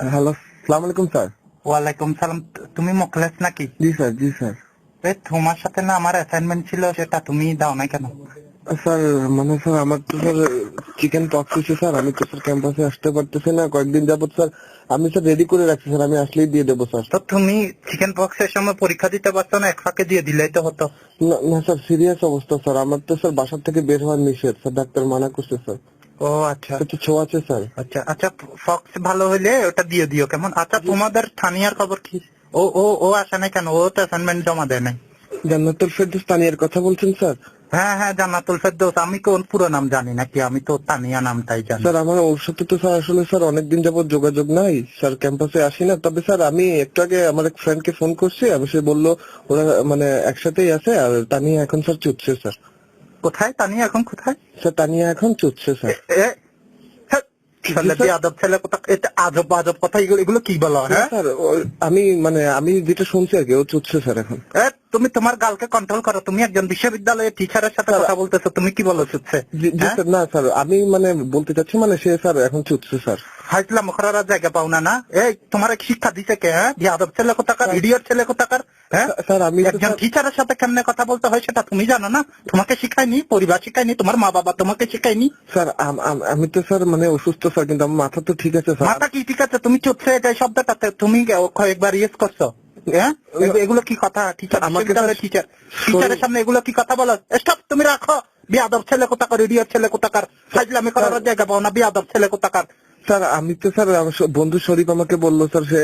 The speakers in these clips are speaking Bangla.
হ্যালো, সালাম আলাইকুম স্যার। ওয়ালাইকুম সালাম। তুমি মুখলেস নাকি? জি স্যার, জি স্যার। তোমার সাথে না আমার অ্যাসাইনমেন্ট ছিল, সেটা তুমি দাও না কেন? স্যার মানে স্যার আমার তো স্যার চিকেন পক্স হয়েছে স্যার, আমি তো স্যার ক্যাম্পাসে আসতে পারতেছি না কয়েকদিন যাবত স্যার। আমি স্যার রেডি করে রাখছি স্যার, আমি আসলেই দিয়ে দেবো স্যার। তো তুমি চিকেন পক্সের সময় পরীক্ষা দিতে পারছো না? এক ফাঁকে দিয়ে দিলেই তো হতো। না না স্যার, সিরিয়াস অবস্থা স্যার, আমার তো স্যার বাসার থেকে বের হওয়ার নিষেধ স্যার, ডাক্তার মানা করছে স্যার। ও আচ্ছা একটু ছোঁয়া আছে স্যার। আচ্ছা আচ্ছা, ফক্স ভালো হইলে ওটা দিয়ে দিও কেমন? আচ্ছা, তোমাদের স্থানীয় খবর কি? ও ও ও আসে নাই কেন? ও তো অ্যাসাইনমেন্ট জমা দেয় নাই। জান্নাতুল ফেরদৌস তানিয়ার কথা বলছেন স্যার? হ্যাঁ হ্যাঁ, জান্নাতুল ফেরদৌস। আমি কোন পুরো নাম জানি নাকি, আমি তো তানিয়া নামটাই জানি। স্যার আমার ওর সাথে তো স্যার আসলে স্যার অনেকদিন যাবত যোগাযোগ নাই স্যার, ক্যাম্পাসে আসি না। তবে স্যার আমি একটু আগে আমার এক ফ্রেন্ডকে ফোন করছি, আমি সে বললো ওরা মানে একসাথেই আছে। আর তানিয়া এখন স্যার চুটছে স্যার। কোথায় তানিয়া এখন, কোথায়? স্যার তানিয়া এখন চুটছে স্যার। হ্যাঁ, আদব ছেলে কোথা, এটা আজব আজব কথা, এগুলো কি বলো? হ্যাঁ স্যার আমি যেটা শুনছি আর কি, ও চুটছে স্যার এখন। তুমি তোমার গালকে কন্ট্রোল করো। তুমি একজন বিশ্ববিদ্যালয়ের টিচারের সাথে কথা বলতেছো, তুমি কি বলো চুচ্ছে? জি স্যার, না স্যার আমি বলতে চাচ্ছি সে স্যার এখন চুটছে স্যার। হাইতলা মুখরার জায়গা পাও না? না, এই তোমার শিক্ষা দিছে কে? হ্যাঁ, আদব ছেলে কোথাকার, ইডিয়ট ছেলে কোথাকার। হ্যাঁ স্যার আমি একজন টিচারের সাথে কেমনে কথা বলতে হয় সেটা তুমি জানো না? তোমাকে শিখায়নি, পরিবার শিখায়নি, তোমার মা বাবা তোমাকে শিখায়নি? স্যার আমি তো স্যার অসুস্থ স্যার, কিন্তু আমার মাথা তো ঠিক আছে স্যার। মাথা কি ঠিক আছে? তুমি চুচ্ছে এটা শব্দটাতে তুমি কয়েকবার ইয়েস করছো। হ্যাঁ, এগুলো কি কথা? টিচার, আমাকে টিচার, টিচারের সামনে এগুলো কি কথা বলো? স্টপ, তুমি রাখো। বিয়াদব ছেলে কোথাকার, ইডিয়ট ছেলে কোথাকার, ফাজলামি করার জায়গা পাও না, বিয়াদব ছেলে কোথাকার। স্যার আমি তো স্যার আমার বন্ধু শরীফ আমাকে বললো স্যার, সে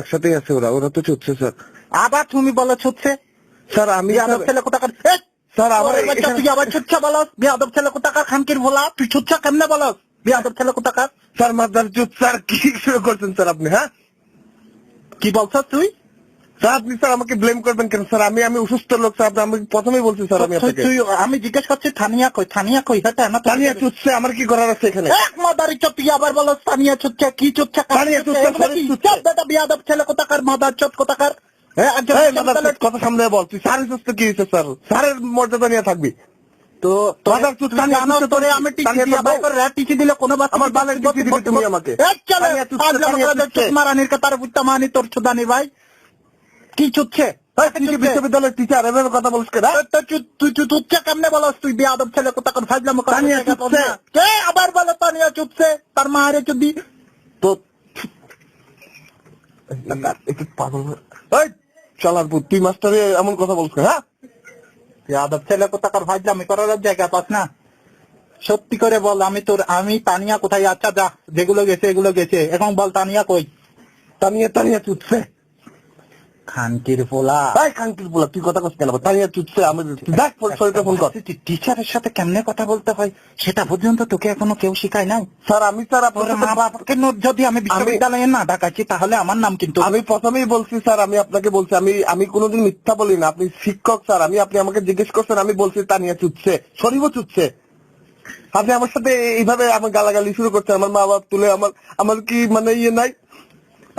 একসাথেই আছে, ওরা তো চুটছে স্যার। আবার তুমি বলো ছুটছে? স্যার আমি বিয়াদব ছেলে কোথাকার। স্যার আমার তুই আবার ছুটছে বলস? বিয়াদব ছেলে কোথাকার, খানকির ভোলা, তুই ছুটছ কেমনে বলস? বিয়াদব ছেলে কোথাকার। স্যার মাদার চুট স্যার, কি শুরু করছেন স্যার আপনি? হ্যাঁ কি বলছ তুই? স্যার আপনি স্যার আমাকে ব্লেম করবেন কেন স্যার? আমি অসুস্থ লোক স্যার, আমি প্রথমেই বলছি স্যার। আমি আপনাকে আমি জিজ্ঞেস করছি থানিয়া কই, থানিয়া কই? হ্যাঁ না, তানিয়া চুটছে, আমার কি করার আছে এখানে? এক মাদারি চোদ, তুই আবার বলো তানিয়া চুচ্ছে, কি চুচ্ছে? তানিয়া চুচ্ছে, শরীফ চুচ্ছে। বেটা বিয়াদব ছেলে কোথাকার, মাদার চোদ কোথাকার। কথা সামনে বল তুই। স্যারের সুস্থ কি হয়েছে স্যার? স্যারের মর্যাদা নিয়ে থাকবি তো মাদার চুট। জানো তোরে আমি টিচি দিলে কোনো বাচ্চা আমার বালের টিচি দিবি তুমি আমাকে? মারানির কাতার বুঝতে মানি তোর চুদানি ভাই। কি চুচ্ছে? বিশ্ববিদ্যালয়ের টিচার এভাবে কথা বলিস কেন? তুই চুচ্ছে কেমনে বলস? তুই বিয়াদব ছেলে কোথাকার, ফাজলাম তানিয়া চুচ্ছে। কে আবার বলো তানিয়া চুচ্ছে? তার মা হারে চুদি তো একটু পাগল এই চালার পুত, তুই মাস্টারে এমন কথা বলছ? হ্যাঁ, বিয়াদব ছেলে কোথাকার, ফাজলামি করার জায়গা পাস না। সত্যি করে বল, আমি তানিয়া কোথায়? আচ্ছা যা, যেগুলো গেছে এগুলো গেছে, এখন বল তানিয়া কই? তানিয়া চুটছে। খানকির পোলা, খানকির পোলা, তুই কথা কস কেন? তানিয়া চুটছে। আমি দেখ শরীরটা ফোন কর। টিচারের সাথে কেমনে কথা বলতে হয় সেটা পর্যন্ত তোকে এখনো কেউ শিখায় নাই? স্যার আমি স্যার আপনার মা বাবাকে যদি আমি বিশ্ববিদ্যালয়ে না ডাকাচ্ছি তাহলে আমার নাম কিন্তু। আমি প্রথমেই বলছি স্যার, আমি আপনাকে বলছি, আমি কোনোদিন মিথ্যা বলি না। আপনি শিক্ষক স্যার, আপনি আমাকে জিজ্ঞেস করছেন, আমি বলছি তানিয়া চুটছে, শরীফও চুটছে। আপনি আমার সাথে এইভাবে আমার গালাগালি শুরু করছেন। আমার মা বাবা তুলে আমার কি ইয়ে নাই?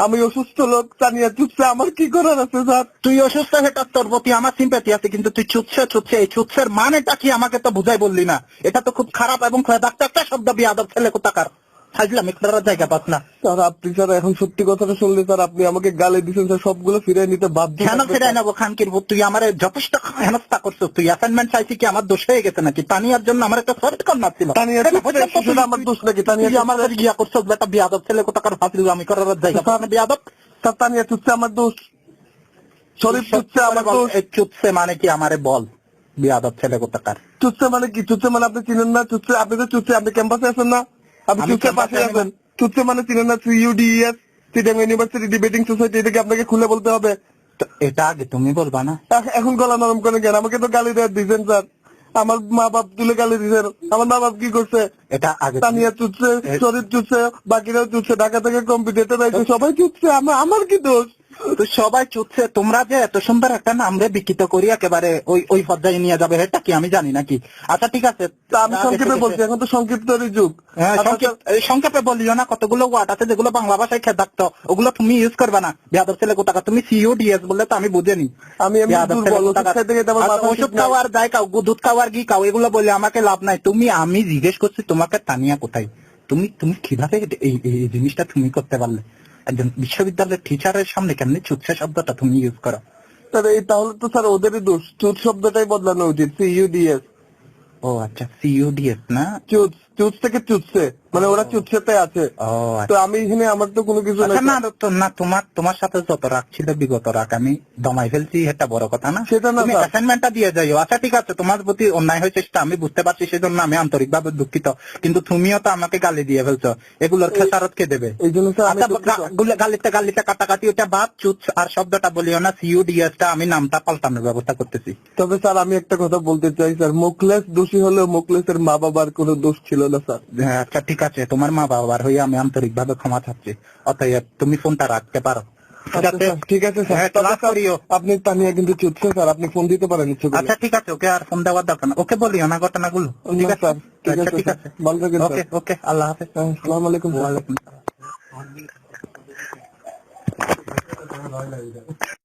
আমি অসুস্থ লোক, তানিয়া চুটছে, আমার কি করার আছে স্যার? তুই অসুস্থ, সেটা তোর প্রতি আমার সিম্পাথি আছে, কিন্তু তুই চুচ্ছে, এই চুচ্ছের মানেটা কি আমাকে তো বুঝাই বললি না। এটা তো খুব খারাপ এবং একটা শব্দ, বিয়াদব ছেলে কোথাকার, ফাজলামি করার জায়গা পাস না। স্যার আপনি স্যার এখন সত্যি কথাটা শুনলে স্যার, আপনি আমাকে গালি দিচ্ছেন স্যার, সবগুলো ফিরে নিতে বাধ্য। কেন ফিরাই নেবো? খানকির ভূত, তুই আমার যথেষ্ট হেনস্থা করছো। তুই অ্যাসাইনমেন্ট চাইছি কি আমার দোষ হয়ে গেছে নাকি? তানিয়ার জন্য আমার একটা সফট কর্নার ছিল। আমার দোষ নাকি? তানিয়া আমার গিয়া করছো বেটা, বিয়াদব ছেলে কোথাকার, ফাজলামি করার জায়গা পাস না, বিয়াদব। তানিয়া চুচ্ছে আমার দোষ, শরীফ চুচ্ছে আমার দোষ। চুচ্ছে মানে কি আমারে বল, বিয়াদব ছেলে কোথাকার। চুচ্ছে মানে কি? চুচ্ছে মানে আপনি চিনেন না? চুচ্ছে আপনি তো চুচ্ছে, আপনি ক্যাম্পাসে আছেন না? আপনি চুচ্ছে পাশে আছেন। চুচ্ছে মানে চিনেন না? CUDES, Chittagong university debating society, এটাকে আপনাকে খুলে বলতে হবে। এটা আগে তুমি বলবা না? এখন গলা নরম করে কেন? আমাকে তো গালি দিয়েছেন স্যার, আমার মা বাপ তুলে গালি দিয়েছেন। আমার মা বাপ কি করছে? এটা আগে তানিয়া চুচ্ছে, শরীর চুচ্ছে, বাকিরাও চুচ্ছে, ঢাকা থেকে কম্পিটিটর আছে, সবাই চুচ্ছে, আমার কি দোষ? তো সবাই চুচ্ছে, তোমরা যে এত সুন্দর একটা নাম রে বিকৃত করি একেবারে ওই পর্যায়ে নিয়ে যাবে, এটা কি আমি জানি নাকি? আচ্ছা ঠিক আছে, আমি সংক্ষেপে বলছি, এখন তো সংক্ষিপ্তরই যুগ। সংক্ষেপে বলিও না, কতগুলো ওয়ার্ড আছে যেগুলো বাংলা ভাষায় খেদাক্ত, ওগুলো তুমি ইউজ করবে না। বিয়াদব ছেলে কোথাকার, তুমি CUDES বললে তো আমি বুঝিনি। ওষুধ খাওয়ার যাই খাও, দুধ খাওয়ার ঘি খাও, এগুলো বলে আমাকে লাভ নাই। আমি জিজ্ঞেস করছি তোমাকে তানিয়া কোথায়, তুমি কিভাবে এই জিনিসটা তুমি করতে পারলে? একজন বিশ্ববিদ্যালয়ের টিচারের সামনে কেমনি চুচ্ছে শব্দটা তুমি ইউজ করো? স্যার এই তাহলে তো স্যার ওদেরই দোষ, চুত শব্দটাই বদলানো উচিত, CUDS। ও আচ্ছা, CUDS না? চুত, চুত থেকে চুতছে, মানে ওরা চুতছেতে আছে। ও তো আমি এখানে আমার তো কোনো কিছু আচ্ছা, নাই। না তোমার সাথে যত রাগ ছিল বিগত রাগ আমি দমাই ফেলছি, এটা বড় কথা না? সেটা না তুমি স্যার। অ্যাসাইনমেন্টটা দিয়ে যাইও। আচ্ছা ঠিক আছে, তোমার প্রতি অন্যায় হয়েছে সেটা আমি বুঝতে পারছি, সেজন্য আমি আন্তরিকভাবে দুঃখিত, কিন্তু তুমিও তো আমাকে গালি দিয়ে ফেলছো, এগুলোর খেসারত কে দেবে? এই জন্য স্যার আমি আচ্ছা, দুঃখিত। গালিতে কাটাকাটি ওটা বাদ, চুত আর শব্দটা বলিও না, CUDS টা আমি নামটা পাল্টানোর ব্যবস্থা করতেছি। তবে স্যার আমি একটা কথা বলতে চাই স্যার, মুখলেস দোষী হলেও মুখলেসের মা বাবার কোনো দোষ ছিল না স্যার। হ্যাঁ, আচ্ছা ঠিক আছে, তোমার মা বাবার হয়ে আমি আন্তরিক ভাবে ক্ষমা চাচ্ছি, অতএব তুমি ফোনটা রাখতে পারো। ঠিক আছে? ঠিক আছে স্যার। হ্যাঁ, তবে ক্লাস স্যার, করিও। আপনি তানিয়া কিন্তু চুটছে স্যার, আপনি ফোন দিতে পারেন ইচ্ছে করলে। আচ্ছা ঠিক আছে, ওকে আর ফোন দেওয়ার দরকার না, ওকে বলিও না ঘটনাগুলো। ঠিক না আছে স্যার, ঠিক আচ্ছা, আছে ঠিক স্যার। আছে, ভালো থাকেন স্যার। ওকে ওকে, আল্লাহ হাফেজ। আসসালামু আলাইকুম স্যার। ওয়ালাইকুম আসসালাম।